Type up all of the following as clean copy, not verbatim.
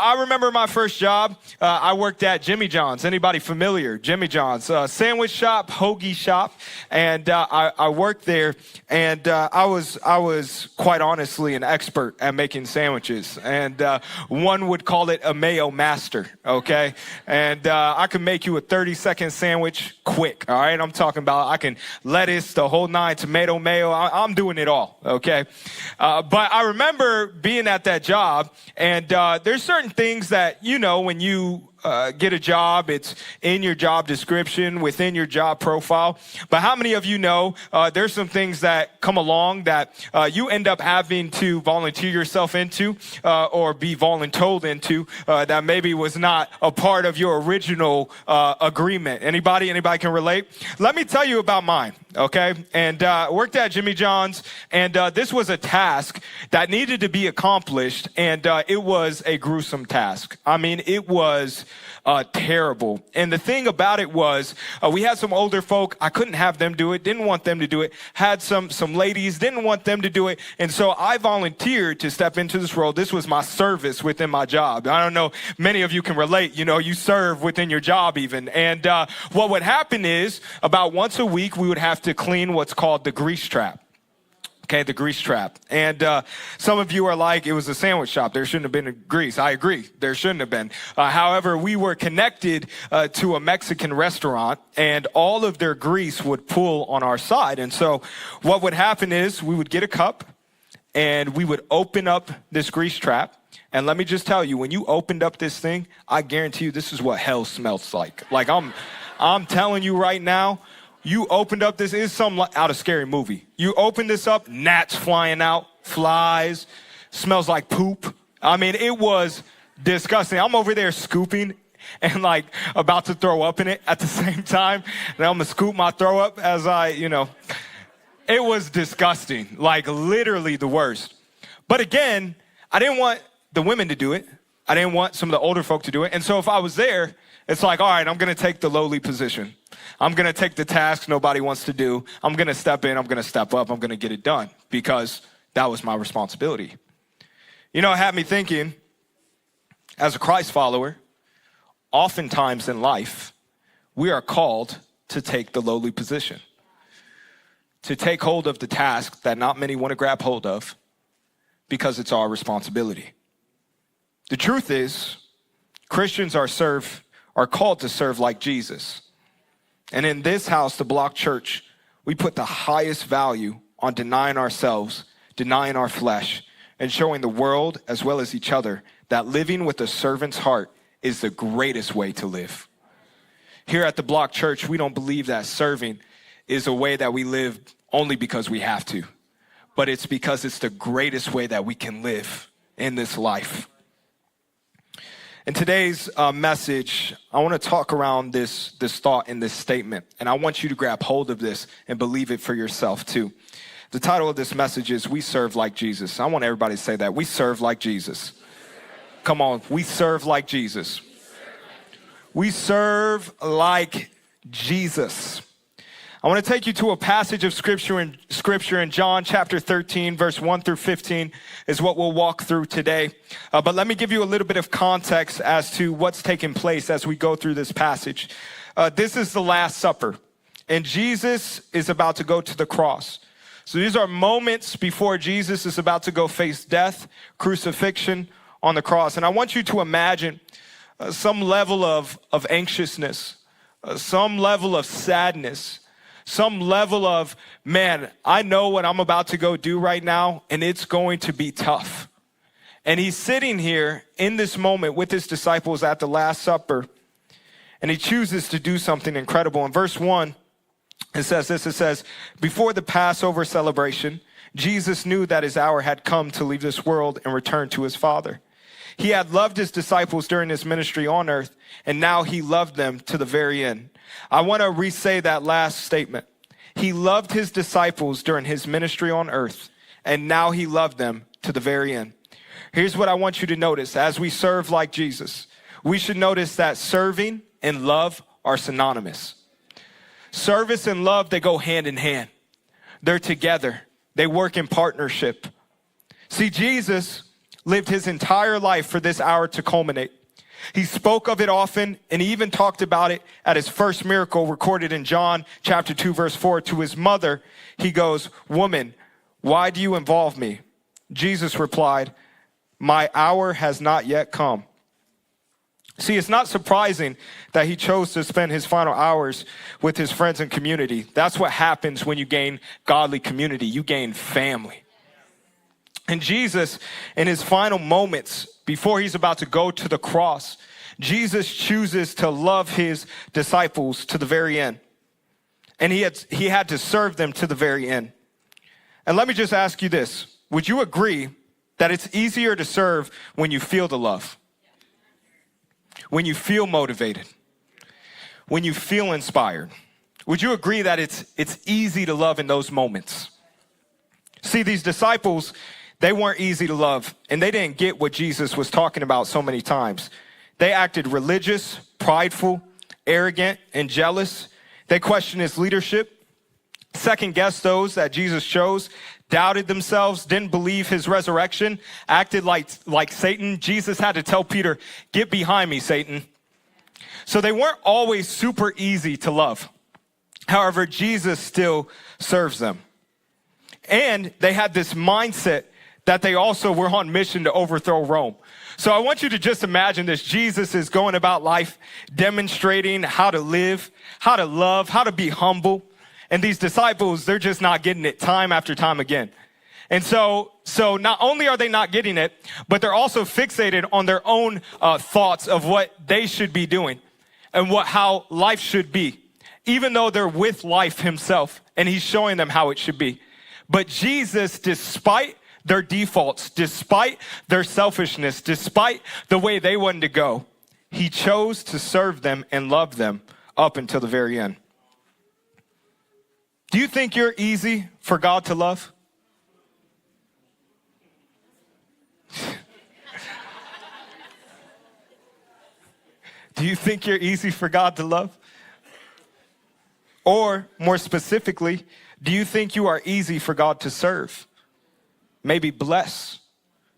I remember my first job. I worked at Jimmy John's. Anybody familiar? Jimmy John's, sandwich shop, hoagie shop, and I worked there. And I was quite honestly an expert at making sandwiches, and one would call it a mayo master. Okay, and I could make you a 30-second sandwich quick. All right, I'm talking about I can lettuce, the whole nine, tomato, mayo. I'm doing it all. Okay, but I remember being at that job, and there's certain things that, you know, when you get a job, it's in your job description, within your job profile. But how many of you know there's some things that come along that you end up having to volunteer yourself into or be voluntold into that maybe was not a part of your original agreement? Anybody can relate? Let me tell you about mine, okay? And worked at Jimmy John's, and this was a task that needed to be accomplished, and it was a gruesome task. I mean, it was terrible. And the thing about it was, we had some older folk. I couldn't have them do it. Didn't want them to do it. Had some ladies. Didn't want them to do it. And so I volunteered to step into this role. This was my service within my job. I don't know, many of you can relate. You know, you serve within your job even. And what would happen is, about once a week, we would have to clean what's called the grease trap. Okay, the grease trap. And some of you are like, it was a sandwich shop. There shouldn't have been a grease. I agree. There shouldn't have been. However, we were connected to a Mexican restaurant, and all of their grease would pool on our side. And so what would happen is we would get a cup, and we would open up this grease trap. And let me just tell you, when you opened up this thing, I guarantee you this is what hell smells like. Like I'm telling you right now, you opened up this, is something out of Scary Movie. You open this up, gnats flying out, flies, smells like poop. I mean, it was disgusting. I'm over there scooping and like about to throw up in it at the same time. And I'm gonna scoop my throw up as it was disgusting, like literally the worst. But again, I didn't want the women to do it. I didn't want some of the older folk to do it. And so if I was there, it's like, all right, I'm going to take the lowly position. I'm going to take the task nobody wants to do. I'm going to step in. I'm going to step up. I'm going to get it done because that was my responsibility. You know, it had me thinking, as a Christ follower, oftentimes in life, we are called to take the lowly position, to take hold of the task that not many want to grab hold of because it's our responsibility. The truth is, Christians are called to serve like Jesus. And in this house, the Block Church, we put the highest value on denying ourselves, denying our flesh, and showing the world as well as each other that living with a servant's heart is the greatest way to live. Here at the Block Church, we don't believe that serving is a way that we live only because we have to, but it's because it's the greatest way that we can live in this life. In today's message, I want to talk around this thought and this statement, and I want you to grab hold of this and believe it for yourself too. The title of this message is We Serve Like Jesus. I want everybody to say that. We serve like Jesus. Come on, we serve like Jesus. We serve like Jesus. I want to take you to a passage of scripture in John chapter 13, verse 1 through 15 is what we'll walk through today. But let me give you a little bit of context as to what's taking place as we go through this passage. This is the Last Supper, and Jesus is about to go to the cross. So these are moments before Jesus is about to go face death, crucifixion on the cross. And I want you to imagine some level of anxiousness, some level of sadness, some level of, man, I know what I'm about to go do right now, and it's going to be tough. And he's sitting here in this moment with his disciples at the Last Supper, and he chooses to do something incredible. In verse 1, it says this, it says, before the Passover celebration, Jesus knew that his hour had come to leave this world and return to his Father. He had loved his disciples during his ministry on earth, and now he loved them to the very end. I want to re-say that last statement. He loved his disciples during his ministry on earth, and now he loved them to the very end. Here's what I want you to notice. As we serve like Jesus, we should notice that serving and love are synonymous. Service and love, they go hand in hand. They're together. They work in partnership. See, Jesus lived his entire life for this hour to culminate. He spoke of it often, and he even talked about it at his first miracle recorded in John chapter 2, verse 4. To his mother, he goes, "Woman, why do you involve me?" Jesus replied, "My hour has not yet come." See, it's not surprising that he chose to spend his final hours with his friends and community. That's what happens when you gain godly community. You gain family. And Jesus, in his final moments, before he's about to go to the cross, Jesus chooses to love his disciples to the very end. And he had to serve them to the very end. And let me just ask you this. Would you agree that it's easier to serve when you feel the love? When you feel motivated? When you feel inspired? Would you agree that it's easy to love in those moments? See, these disciples, they weren't easy to love, and they didn't get what Jesus was talking about so many times. They acted religious, prideful, arrogant, and jealous. They questioned his leadership, second-guessed those that Jesus chose, doubted themselves, didn't believe his resurrection, acted like Satan. Jesus had to tell Peter, "Get behind me, Satan." So they weren't always super easy to love. However, Jesus still serves them. And they had this mindset that they also were on mission to overthrow Rome. So I want you to just imagine this. Jesus is going about life demonstrating how to live, how to love, how to be humble. And these disciples, they're just not getting it time after time again. And so not only are they not getting it, but they're also fixated on their own thoughts of what they should be doing and how life should be, even though they're with life himself and he's showing them how it should be. But Jesus, despite their defaults, despite their selfishness, despite the way they wanted to go, he chose to serve them and love them up until the very end. Do you think you're easy for God to love? Do you think you're easy for God to love? Or more specifically, do you think you are easy for God to serve? Maybe bless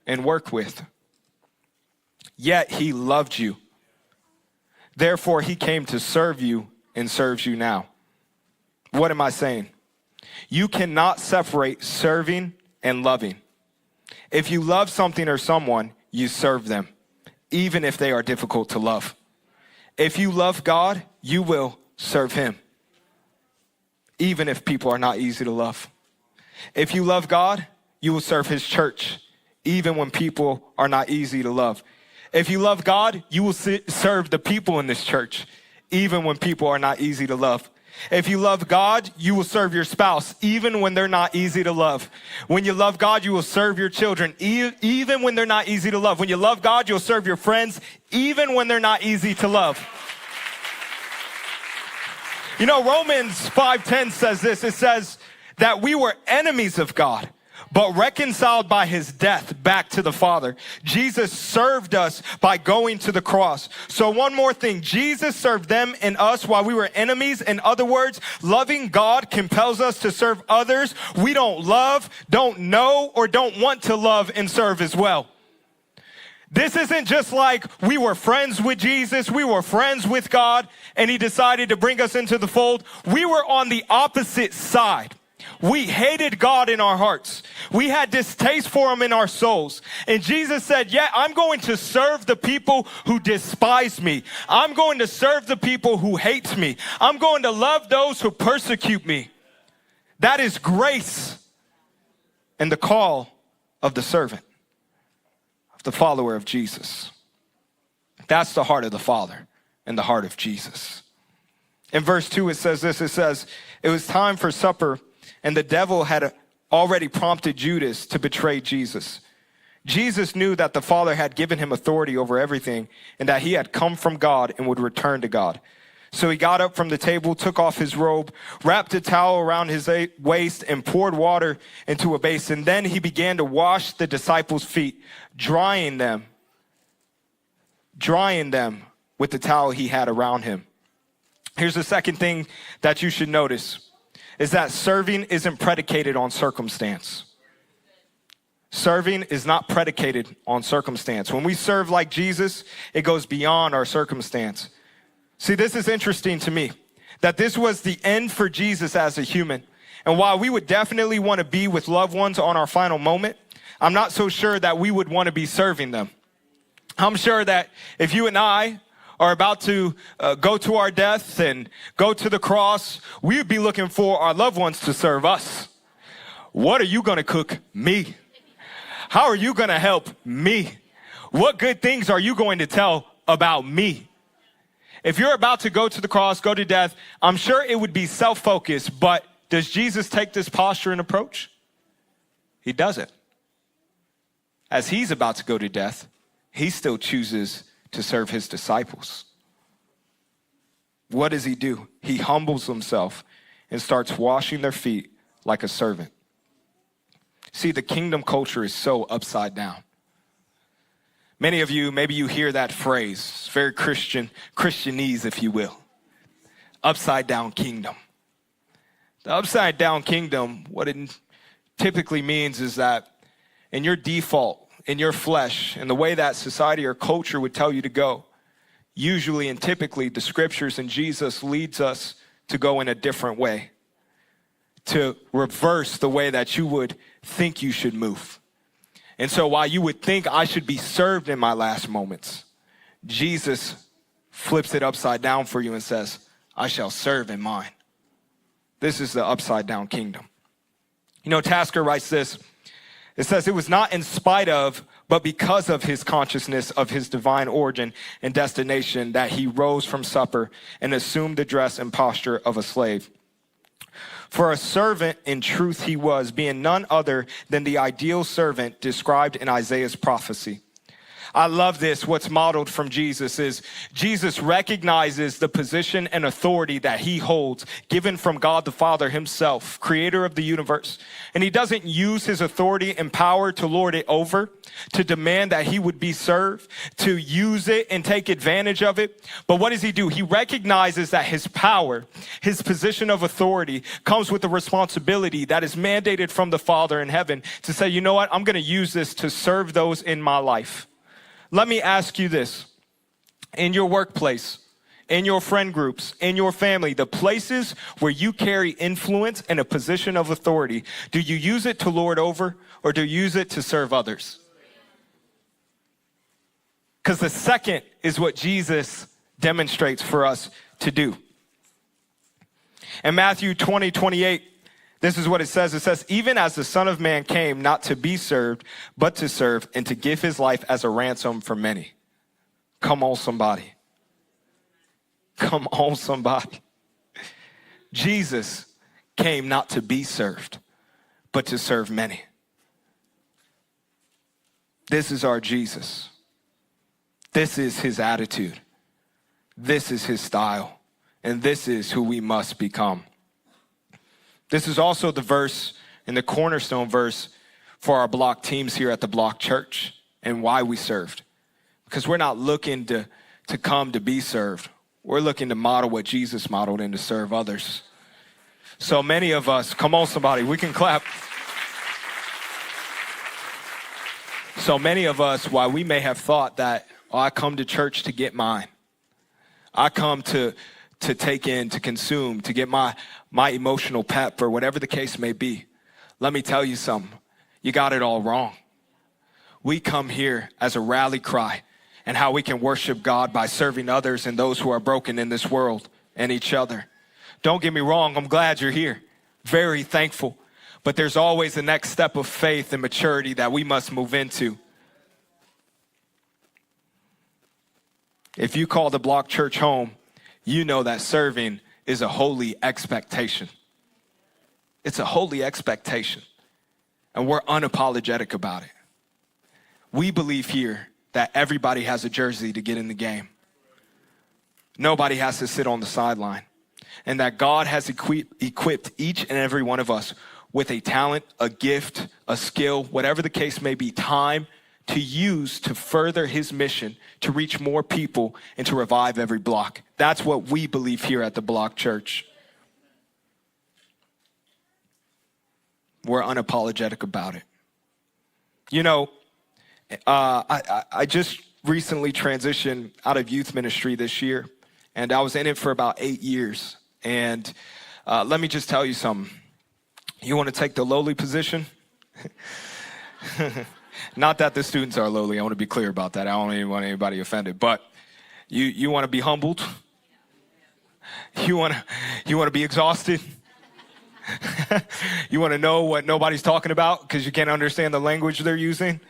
and work with. Yet he loved you. Therefore, he came to serve you and serves you now. What am I saying? You cannot separate serving and loving. If you love something or someone, you serve them, even if they are difficult to love. If you love God, you will serve him, even if people are not easy to love. If you love God, you will serve his church, even when people are not easy to love. If you love God, you will serve the people in this church, even when people are not easy to love. If you love God, you will serve your spouse, even when they're not easy to love. When you love God, you will serve your children, even when they're not easy to love. When you love God, you'll serve your friends, even when they're not easy to love. You know, Romans 5:10 says this. It says that we were enemies of God, but reconciled by his death back to the Father. Jesus served us by going to the cross. So one more thing, Jesus served them and us while we were enemies. In other words, loving God compels us to serve others we don't love, don't know, or don't want to love and serve as well. This isn't just like we were friends with Jesus, we were friends with God, and he decided to bring us into the fold. We were on the opposite side. We hated God in our hearts. We had distaste for him in our souls. And Jesus said, yeah, I'm going to serve the people who despise me. I'm going to serve the people who hate me. I'm going to love those who persecute me. That is grace and the call of the servant, of the follower of Jesus. That's the heart of the Father and the heart of Jesus. In verse 2, it says this. It says, it was time for supper, and the devil had already prompted Judas to betray Jesus. Jesus knew that the Father had given him authority over everything and that he had come from God and would return to God. So he got up from the table, took off his robe, wrapped a towel around his waist, and poured water into a basin. Then he began to wash the disciples' feet, drying them with the towel he had around him. Here's the second thing that you should notice, is that serving isn't predicated on circumstance. Serving is not predicated on circumstance. When we serve like Jesus, it goes beyond our circumstance. See, this is interesting to me, that this was the end for Jesus as a human. And while we would definitely want to be with loved ones on our final moment, I'm not so sure that we would want to be serving them. I'm sure that if you and I are about to go to our death and go to the cross, we would be looking for our loved ones to serve us. What are you going to cook me? How are you going to help me? What good things are you going to tell about me? If you're about to go to the cross, go to death, I'm sure it would be self-focused, but does Jesus take this posture and approach? He doesn't. As he's about to go to death, he still chooses to serve his disciples. What does he do? He humbles himself and starts washing their feet like a servant. See, the kingdom culture is so upside down. Many of you, maybe you hear that phrase. It's very Christianese, if you will. Upside down kingdom. The upside down kingdom, what it typically means is that in your default, in your flesh, in the way that society or culture would tell you to go, usually and typically the scriptures and Jesus leads us to go in a different way, to reverse the way that you would think you should move. And so while you would think I should be served in my last moments, Jesus flips it upside down for you and says, I shall serve in mine. This is the upside down kingdom. You know, Tasker writes this. It says, it was not in spite of, but because of his consciousness of his divine origin and destination that he rose from supper and assumed the dress and posture of a slave. For a servant in truth he was, being none other than the ideal servant described in Isaiah's prophecy. I love this. What's modeled from Jesus is Jesus recognizes the position and authority that he holds, given from God the Father himself, creator of the universe. And he doesn't use his authority and power to lord it over, to demand that he would be served, to use it and take advantage of it. But what does he do? He recognizes that his power, his position of authority comes with a responsibility that is mandated from the Father in heaven to say, you know what? I'm going to use this to serve those in my life. Let me ask you this. In your workplace, in your friend groups, in your family, the places where you carry influence and a position of authority, do you use it to lord over or do you use it to serve others? Because the second is what Jesus demonstrates for us to do. In Matthew 20:28, this is what it says. It says, even as the Son of Man came not to be served, but to serve and to give his life as a ransom for many. Come on, somebody. Come on, somebody. Jesus came not to be served, but to serve many. This is our Jesus. This is his attitude. This is his style. And this is who we must become. This is also the verse and the cornerstone verse for our Block teams here at the Block Church and why we served. Because we're not looking to come to be served. We're looking to model what Jesus modeled and to serve others. So many of us, come on somebody, we can clap. So many of us, while we may have thought that, oh, I come to church to get mine. I come to take in, to consume, to get my emotional pep or whatever the case may be. Let me tell you something. You got it all wrong. We come here as a rally cry and how we can worship God by serving others and those who are broken in this world and each other. Don't get me wrong. I'm glad you're here. Very thankful. But there's always the next step of faith and maturity that we must move into. If you call the Block Church home, you know that serving is a holy expectation. It's a holy expectation. And we're unapologetic about it. We believe here that everybody has a jersey to get in the game. Nobody has to sit on the sideline. And that God has equipped each and every one of us with a talent, a gift, a skill, whatever the case may be, time to use to further his mission, to reach more people and to revive every block. That's what we believe here at the Block Church. We're unapologetic about it. You know, I just recently transitioned out of youth ministry this year, and I was in it for about 8 years. And let me just tell you something. You want to take the lowly position? Not that the students are lowly. I want to be clear about that. I don't even want anybody offended. But you want to be humbled? You want to be exhausted? You want to know what nobody's talking about because you can't understand the language they're using?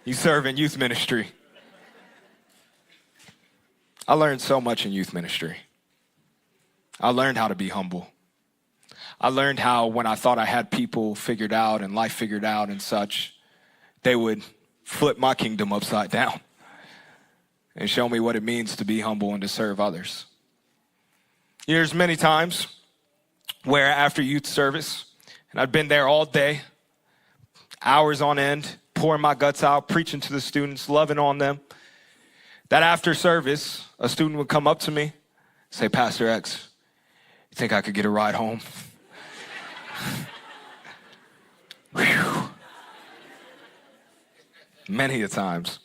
You serve in youth ministry. I learned so much in youth ministry. I learned how to be humble. I learned how when I thought I had people figured out and life figured out and such, they would flip my kingdom upside down and show me what it means to be humble and to serve others. There's many times where after youth service, and I'd been there all day, hours on end, pouring my guts out, preaching to the students, loving on them, that after service, a student would come up to me, say, Pastor X, you think I could get a ride home? Whew. Many a times.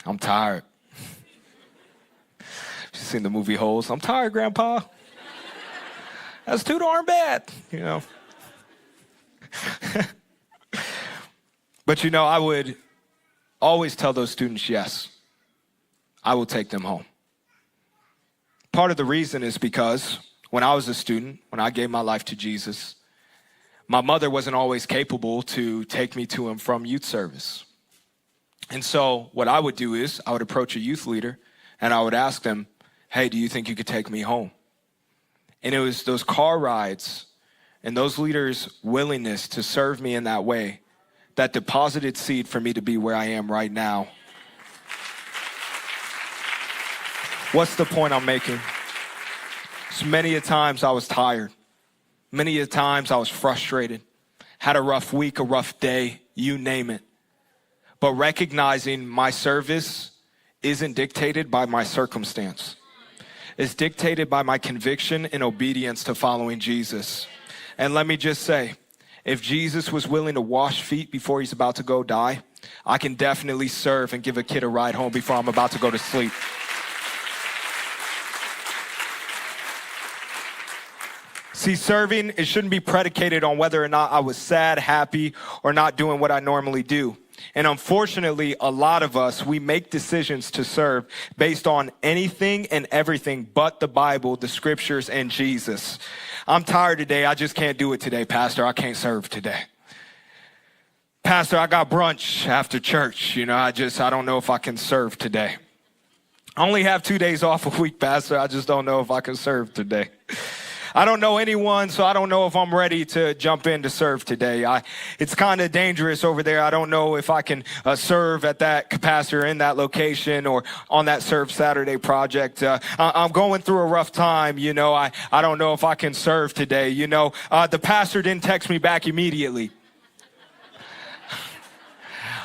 I'm tired. You seen the movie Holes? I'm tired, Grandpa. That's too darn bad, you know. But, you know, I would always tell those students, yes, I will take them home. Part of the reason is because when I was a student, when I gave my life to Jesus, my mother wasn't always capable to take me to and from youth service. And so what I would do is I would approach a youth leader and I would ask them, hey, do you think you could take me home? And it was those car rides and those leaders' willingness to serve me in that way that deposited seed for me to be where I am right now. What's the point I'm making? So many a times I was tired. Many a times I was frustrated, had a rough week, a rough day, you name it. But recognizing my service isn't dictated by my circumstance. It's dictated by my conviction and obedience to following Jesus. And let me just say, if Jesus was willing to wash feet before he's about to go die, I can definitely serve and give a kid a ride home before I'm about to go to sleep. See, serving, it shouldn't be predicated on whether or not I was sad, happy, or not doing what I normally do. And unfortunately, a lot of us, we make decisions to serve based on anything and everything but the Bible, the scriptures, and Jesus. I'm tired today. I just can't do it today, Pastor. I can't serve today. Pastor, I got brunch after church. You know, I don't know if I can serve today. I only have 2 days off a week, Pastor. I just don't know if I can serve today. I don't know anyone, so I don't know if I'm ready to jump in to serve today. It's kind of dangerous over there. I don't know if I can serve at that capacity or in that location or on that Serve Saturday project. I'm going through a rough time, you know. I don't know if I can serve today, you know. The pastor didn't text me back immediately.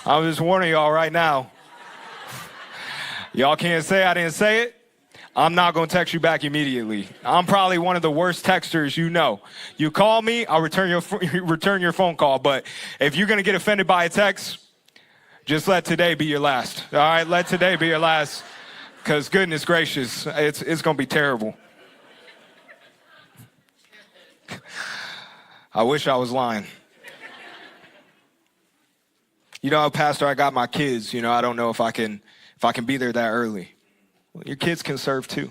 I'm just warning y'all right now. Y'all can't say I didn't say it. I'm not going to text you back immediately. I'm probably one of the worst texters you know. You call me, I'll return your phone call. But if you're going to get offended by a text, just let today be your last. All right, let today be your last. Because goodness gracious, it's going to be terrible. I wish I was lying. You know, Pastor, I got my kids. You know, I don't know if I can be there that early. Your kids can serve too.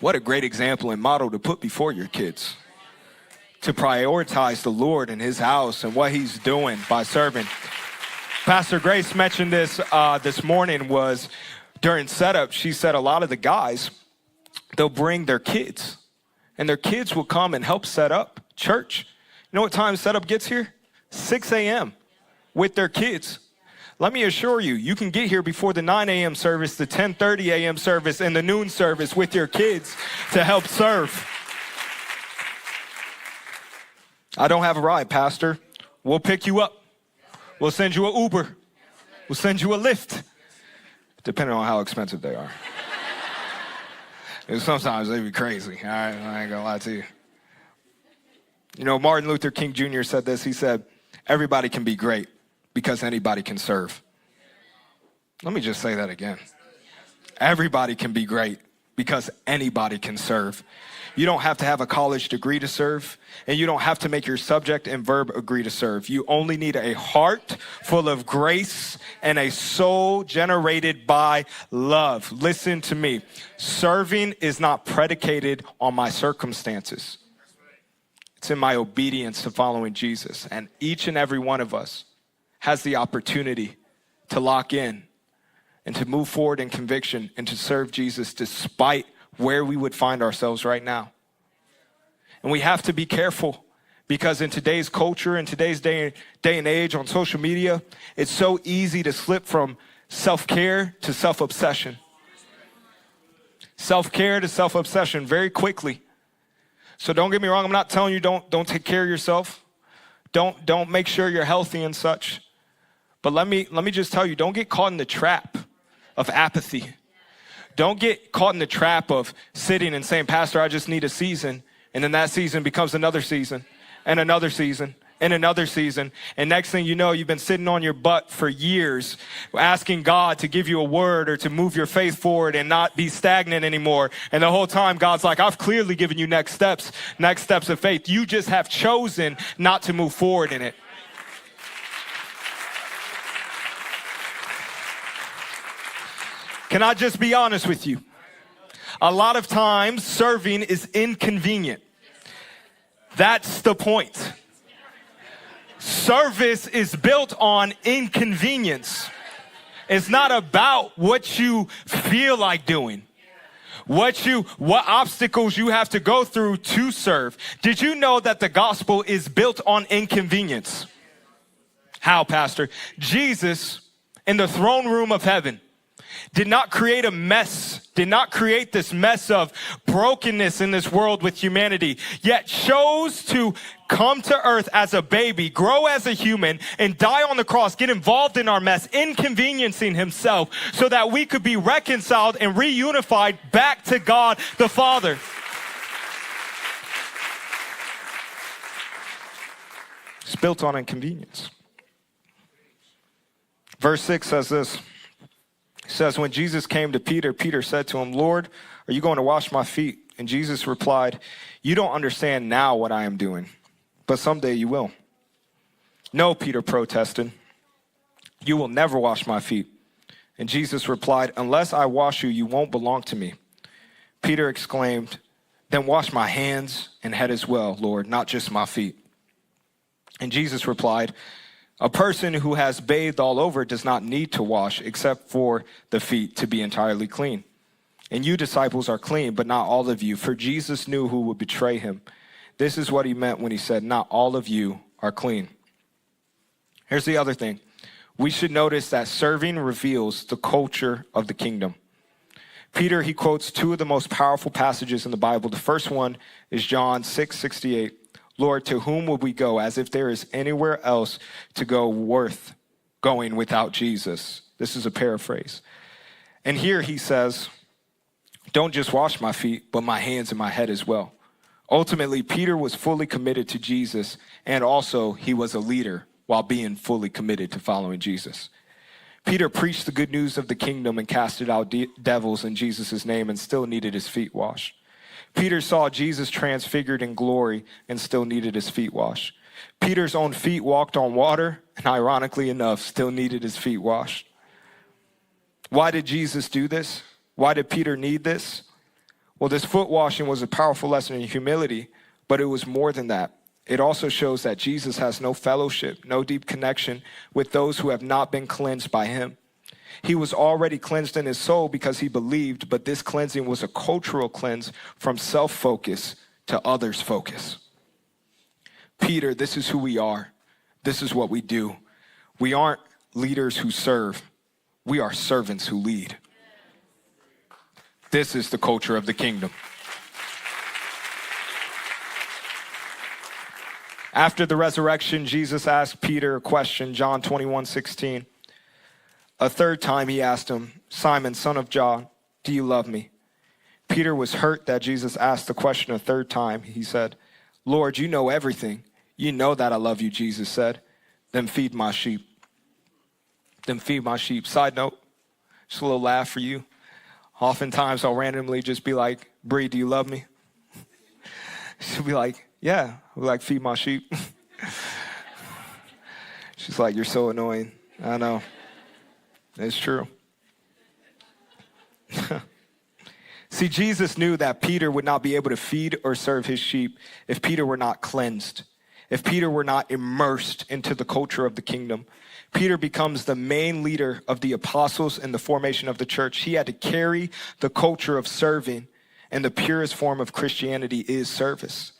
What a great example and model to put before your kids. To prioritize the Lord and his house and what he's doing by serving. Pastor Grace mentioned this this morning was during setup. She said a lot of the guys, they'll bring their kids. And their kids will come and help set up church. You know what time setup gets here? 6 a.m. with their kids. Let me assure you, you can get here before the 9 a.m. service, the 10:30 a.m. service, and the noon service with your kids to help serve. I don't have a ride, Pastor. We'll pick you up. We'll send you an Uber. We'll send you a Lyft, depending on how expensive they are. And sometimes they be crazy. I ain't gonna lie to you. You know, Martin Luther King Jr. said this. He said, everybody can be great because anybody can serve. Let me just say that again. Everybody can be great because anybody can serve. You don't have to have a college degree to serve, and you don't have to make your subject and verb agree to serve. You only need a heart full of grace and a soul generated by love. Listen to me. Serving is not predicated on my circumstances. It's in my obedience to following Jesus. And each and every one of us has the opportunity to lock in and to move forward in conviction and to serve Jesus despite where we would find ourselves right now. And we have to be careful because in today's culture, in today's day and age on social media, it's so easy to slip from self-care to self-obsession. Self-care to self-obsession very quickly. So don't get me wrong, I'm not telling you don't take care of yourself. Don't make sure you're healthy and such. But let me just tell you, don't get caught in the trap of apathy. Don't get caught in the trap of sitting and saying, Pastor, I just need a season. And then that season becomes another season and another season and another season. And next thing you know, you've been sitting on your butt for years asking God to give you a word or to move your faith forward and not be stagnant anymore. And the whole time God's like, I've clearly given you next steps of faith. You just have chosen not to move forward in it. Can I just be honest with you? A lot of times serving is inconvenient. That's the point. Service is built on inconvenience. It's not about what you feel like doing, what obstacles you have to go through to serve. Did you know that the gospel is built on inconvenience? How, Pastor? Jesus in the throne room of heaven did not create a mess, did not create this mess of brokenness in this world with humanity, yet chose to come to earth as a baby, grow as a human, and die on the cross, get involved in our mess, inconveniencing himself so that we could be reconciled and reunified back to God the Father. It's built on inconvenience. Verse 6 says this. It says, when Jesus came to Peter, Peter said to him, Lord, are you going to wash my feet? And Jesus replied, you don't understand now what I am doing, but someday you will. No, Peter protested, you will never wash my feet. And Jesus replied, unless I wash you, you won't belong to me. Peter exclaimed, then wash my hands and head as well, Lord, not just my feet. And Jesus replied, a person who has bathed all over does not need to wash except for the feet to be entirely clean. And you disciples are clean, but not all of you, for Jesus knew who would betray him. This is what he meant when he said, not all of you are clean. Here's the other thing. We should notice that serving reveals the culture of the kingdom. Peter, he quotes two of the most powerful passages in the Bible. The first one is John 6:68. Lord, to whom would we go, as if there is anywhere else to go worth going without Jesus? This is a paraphrase. And here he says, don't just wash my feet, but my hands and my head as well. Ultimately, Peter was fully committed to Jesus, and also he was a leader while being fully committed to following Jesus. Peter preached the good news of the kingdom and casted out devils in Jesus' name and still needed his feet washed. Peter saw Jesus transfigured in glory and still needed his feet washed. Peter's own feet walked on water and, ironically enough, still needed his feet washed. Why did Jesus do this? Why did Peter need this? Well, this foot washing was a powerful lesson in humility, but it was more than that. It also shows that Jesus has no fellowship, no deep connection with those who have not been cleansed by him. He was already cleansed in his soul because he believed, but this cleansing was a cultural cleanse from self-focus to others' focus. Peter, this is who we are. This is what we do. We aren't leaders who serve. We are servants who lead. This is the culture of the kingdom. After the resurrection, Jesus asked Peter a question, John 21:16. A third time he asked him, Simon, son of John, do you love me? Peter was hurt that Jesus asked the question a third time. He said, Lord, you know everything. You know that I love you, Jesus said. Then feed my sheep. Then feed my sheep. Side note, just a little laugh for you. Oftentimes I'll randomly just be like, Bree, do you love me? She'll be like, yeah. I'll be like, feed my sheep. She's like, you're so annoying. I know. It's true. See, Jesus knew that Peter would not be able to feed or serve his sheep if Peter were not cleansed, if Peter were not immersed into the culture of the kingdom. Peter becomes the main leader of the apostles in the formation of the church. He had to carry the culture of serving, and the purest form of Christianity is service.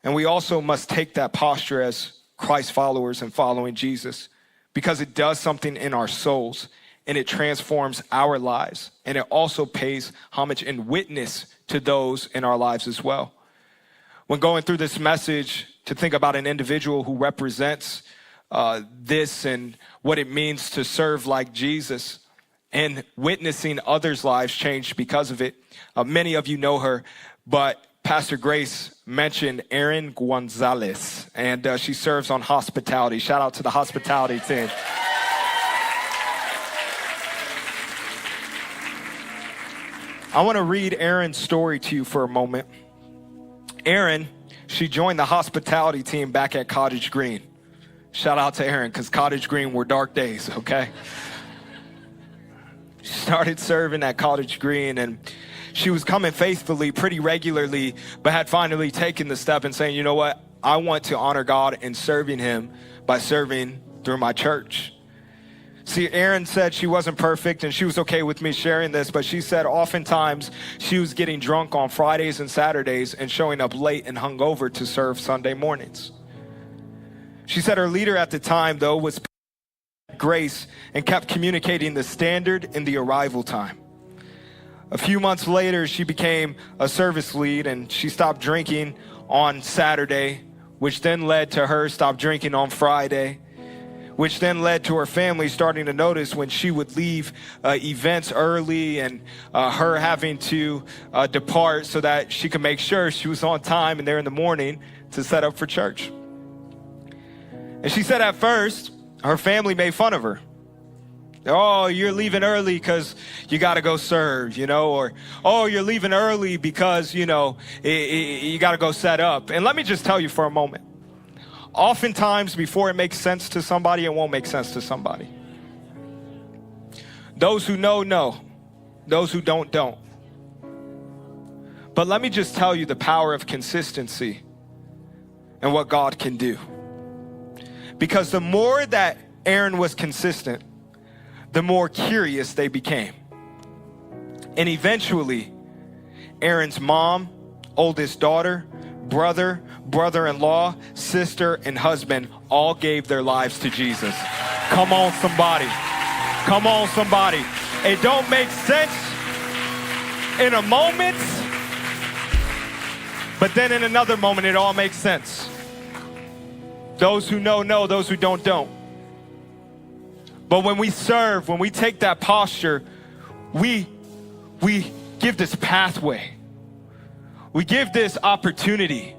And we also must take that posture as Christ followers and following Jesus, because it does something in our souls and it transforms our lives. And it also pays homage and witness to those in our lives as well. When going through this message, to think about an individual who represents this and what it means to serve like Jesus, and witnessing others' lives change because of it. Many of you know her, but Pastor Grace mentioned Erin Gonzalez, and she serves on hospitality. Shout out to the hospitality team. I want to read Erin's story to you for a moment. Erin, she joined the hospitality team back at Cottage Green. Shout out to Erin, because Cottage Green were dark days, okay? She started serving at Cottage Green, and she was coming faithfully pretty regularly, but had finally taken the step and saying, you know what? I want to honor God in serving him by serving through my church. See, Erin said she wasn't perfect, and she was okay with me sharing this, but she said oftentimes she was getting drunk on Fridays and Saturdays and showing up late and hungover to serve Sunday mornings. She said her leader at the time, though, was Grace, and kept communicating the standard and the arrival time. A few months later, she became a service lead, and she stopped drinking on Saturday, which then led to her stop drinking on Friday, which then led to her family starting to notice when she would leave events early, and her having to depart so that she could make sure she was on time and there in the morning to set up for church. And she said at first, her family made fun of her. Oh, you're leaving early because you got to go serve, or, oh, you're leaving early because, you got to go set up. And let me just tell you for a moment, oftentimes before it makes sense to somebody, it won't make sense to somebody. Those who know, know. Those who don't, don't. But let me just tell you the power of consistency and what God can do. Because the more that Erin was consistent, the more curious they became. And eventually, Erin's mom, oldest daughter, brother, brother-in-law, sister, and husband all gave their lives to Jesus. Come on, somebody. Come on, somebody. It don't make sense in a moment, but then in another moment, it all makes sense. Those who know, know. Those who don't, don't. But when we serve, when we take that posture, we give this pathway. We give this opportunity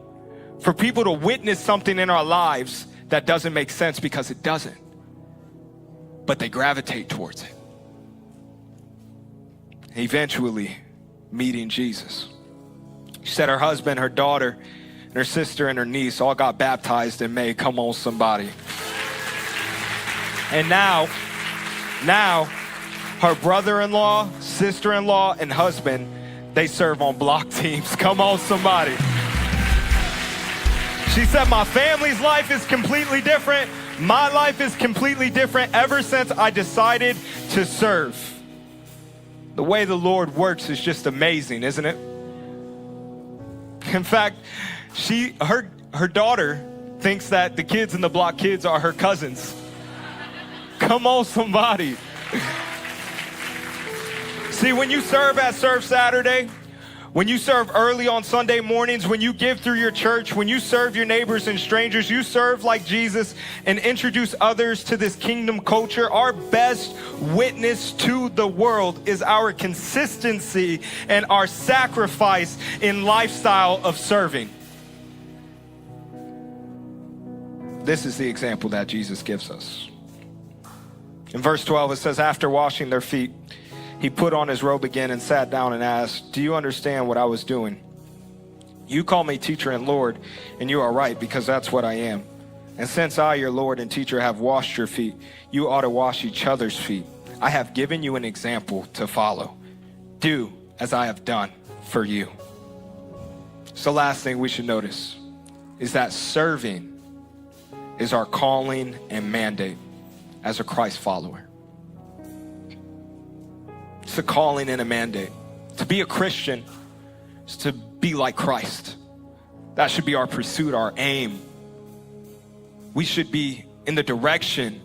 for people to witness something in our lives that doesn't make sense because it doesn't. But they gravitate towards it. Eventually meeting Jesus. She said her husband, her daughter, and her sister and her niece all got baptized in May. Come on, somebody. And now, her brother-in-law, sister-in-law, and husband, they serve on block teams. Come on, somebody. She said, my family's life is completely different. My life is completely different ever since I decided to serve. The way the Lord works is just amazing, isn't it? In fact, her daughter thinks that the kids in the block kids are her cousins. Come on, somebody. See, when you serve at Serve Saturday, when you serve early on Sunday mornings, when you give through your church, when you serve your neighbors and strangers, you serve like Jesus and introduce others to this kingdom culture. Our best witness to the world is our consistency and our sacrifice in lifestyle of serving. This is the example that Jesus gives us. In verse 12, it says, after washing their feet, he put on his robe again and sat down and asked, do you understand what I was doing? You call me teacher and Lord, and you are right, because that's what I am. And since I, your Lord and teacher, have washed your feet, you ought to wash each other's feet. I have given you an example to follow. Do as I have done for you. So the last thing we should notice is that serving is our calling and mandate as a Christ follower. It's a calling and a mandate. To be a Christian is to be like Christ. That should be our pursuit, our aim. We should be in the direction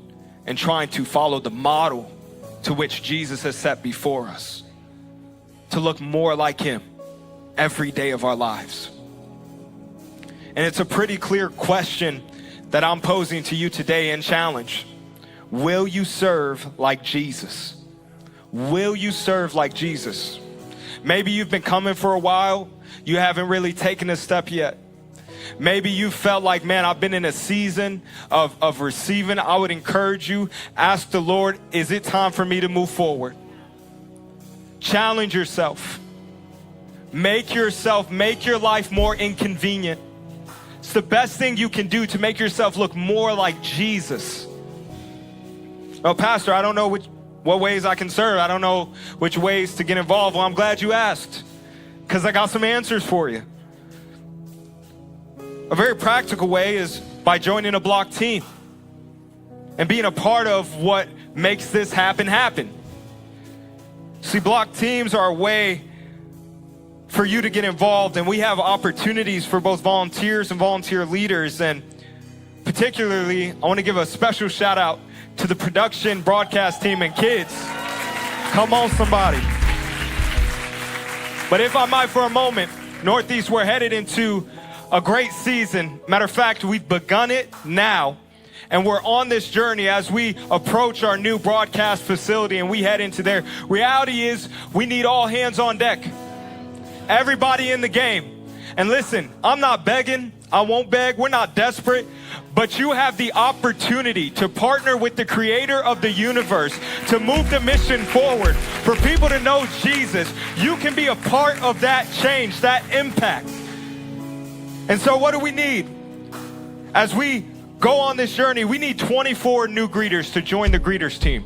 and trying to follow the model to which Jesus has set before us, to look more like him every day of our lives. And it's a pretty clear question that I'm posing to you today in challenge. Will you serve like Jesus? Will you serve like Jesus? Maybe you've been coming for a while. You haven't really taken a step yet. Maybe you felt like, man, I've been in a season of receiving. I would encourage you, ask the Lord, is it time for me to move forward? Challenge yourself. Make your life more inconvenient. It's the best thing you can do to make yourself look more like Jesus. Well, Pastor, I don't know what ways I can serve. I don't know which ways to get involved. Well, I'm glad you asked, because I got some answers for you. A very practical way is by joining a block team and being a part of what makes this happen. See, block teams are a way for you to get involved, and we have opportunities for both volunteers and volunteer leaders. And particularly, I want to give a special shout out to the production broadcast team and kids. Come on, somebody. But if I might for a moment, Northeast, we're headed into a great season. Matter of fact, we've begun it now. And we're on this journey as we approach our new broadcast facility and we head into there. Reality is we need all hands on deck. Everybody in the game. And listen, I'm not begging. I won't beg. We're not desperate. But you have the opportunity to partner with the creator of the universe to move the mission forward, for people to know Jesus. You can be a part of that change, that impact. And so what do we need? As we go on this journey, we need 24 new greeters to join the greeters team.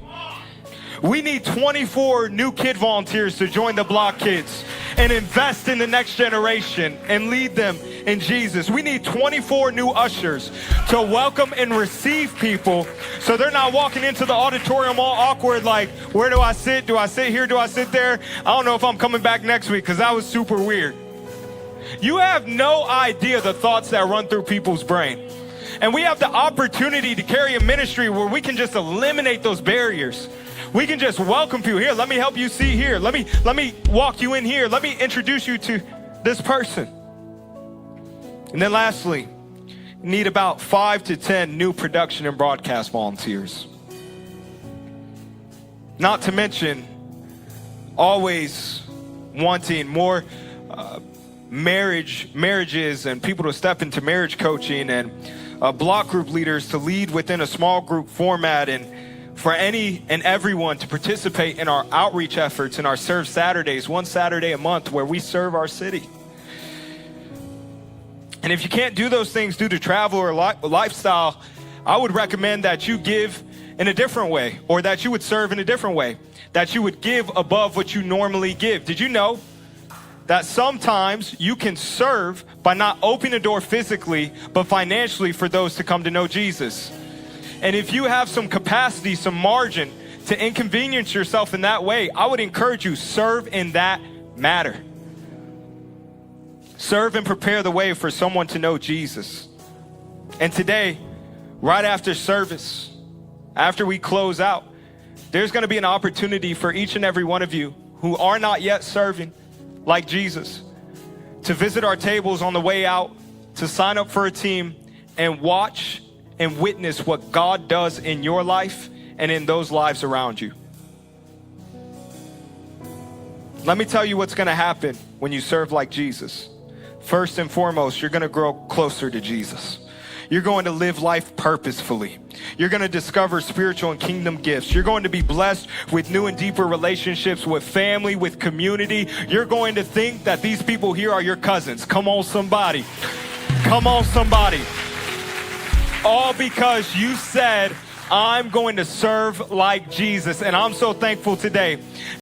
We need 24 new kid volunteers to join the block kids and invest in the next generation and lead them in Jesus. We need 24 new ushers to welcome and receive people so they're not walking into the auditorium all awkward like, where do I sit? Do I sit here? Do I sit there? I don't know if I'm coming back next week because that was super weird. You have no idea the thoughts that run through people's brain. And we have the opportunity to carry a ministry where we can just eliminate those barriers. We can just welcome people. Here, let me help you see here. Let me walk you in here. Let me introduce you to this person. And then lastly, you need about 5 to 10 new production and broadcast volunteers. Not to mention always wanting more marriages and people to step into marriage coaching and block group leaders to lead within a small group format, and for any and everyone to participate in our outreach efforts and our Serve Saturdays, one Saturday a month where we serve our city. And if you can't do those things due to travel or lifestyle, I would recommend that you give in a different way, or that you would serve in a different way, that you would give above what you normally give. Did you know that sometimes you can serve by not opening a door physically, but financially for those to come to know Jesus? And if you have some capacity, some margin to inconvenience yourself in that way, I would encourage you, serve in that matter. Serve and prepare the way for someone to know Jesus. And today, right after service, after we close out, there's going to be an opportunity for each and every one of you who are not yet serving like Jesus to visit our tables on the way out, to sign up for a team and watch and witness what God does in your life and in those lives around you. Let me tell you what's going to happen when you serve like Jesus. First and foremost, you're going to grow closer to Jesus. You're going to live life purposefully. You're going to discover spiritual and kingdom gifts. You're going to be blessed with new and deeper relationships with family, with community. You're going to think that these people here are your cousins. Come on, somebody. Come on, somebody. All because you said, I'm going to serve like Jesus. And I'm so thankful today